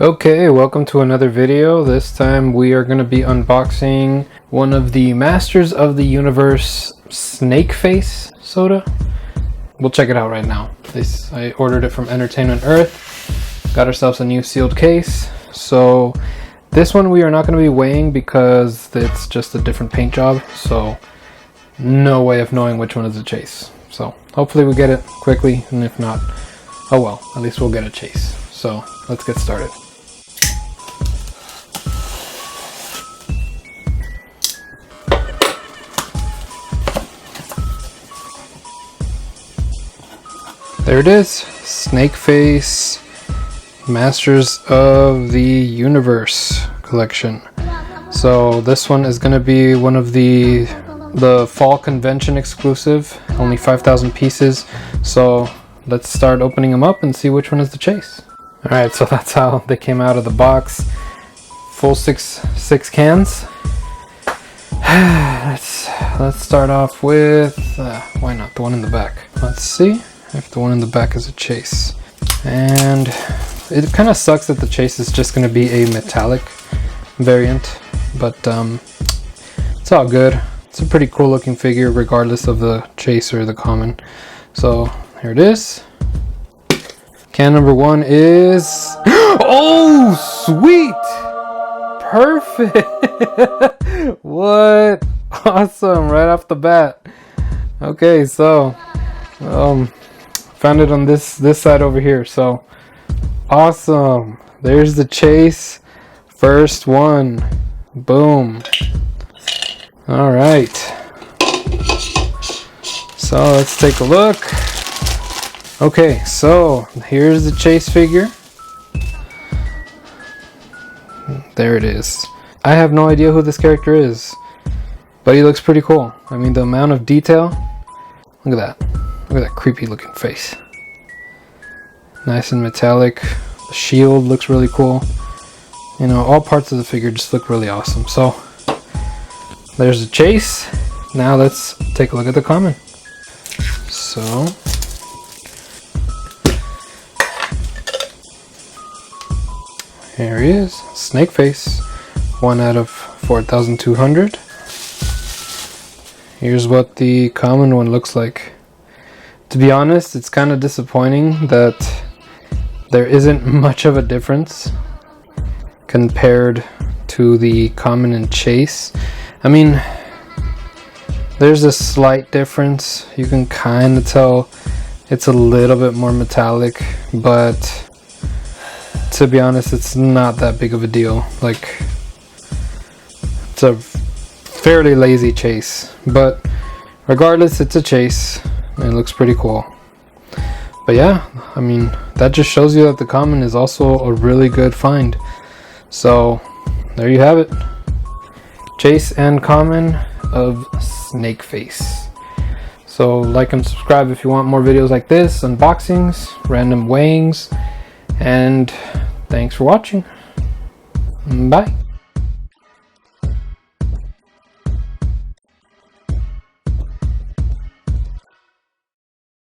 Okay, welcome to another video. This time we are going to be unboxing one of the Masters of the Universe Snake Face soda. We'll check it out right now. I ordered it from Entertainment Earth. Got ourselves a new sealed case. So this one we are not going to be weighing because it's just a different paint job. So no way of knowing which one is a chase. So hopefully we get it quickly, and if not, oh well, at least we'll get a chase. So let's get started. There it is, Snake Face Masters of the Universe collection. So this one is going to be one of the fall convention exclusive, only 5,000 pieces. So let's start opening them up and see which one is the chase. Alright, so that's how they came out of the box. Full six cans. Let's start off with, why not, the one in the back. Let's see if the one in the back is a chase. And it kind of sucks that the chase is just going to be a metallic variant, but it's all good. It's a pretty cool looking figure regardless of the chase or the common. So here it is. Can number one is oh sweet, perfect. What, awesome, right off the bat. Okay, so found it on this side over here. So awesome, there's the chase, first one, boom. All right, so let's take a look. Okay, so here's the chase figure. There it is. I have no idea who this character is, but he looks pretty cool. I mean, the amount of detail, look at that. Look at that creepy looking face. Nice and metallic. The shield looks really cool. You know, all parts of the figure just look really awesome. So there's the chase. Now let's take a look at the common. So here he is, Snake Face, 1 out of 4,200. Here's what the common one looks like. To be honest, it's kind of disappointing that there isn't much of a difference compared to the common and chase. I mean, there's a slight difference. You can kind of tell it's a little bit more metallic, but to be honest, it's not that big of a deal. Like, it's a fairly lazy chase, but regardless, it's a chase. It looks pretty cool. But yeah, I mean, that just shows you that the common is also a really good find. So there you have it, chase and common of Snake Face. So like and subscribe if you want more videos like this, unboxings, random weighings, and thanks for watching. Bye.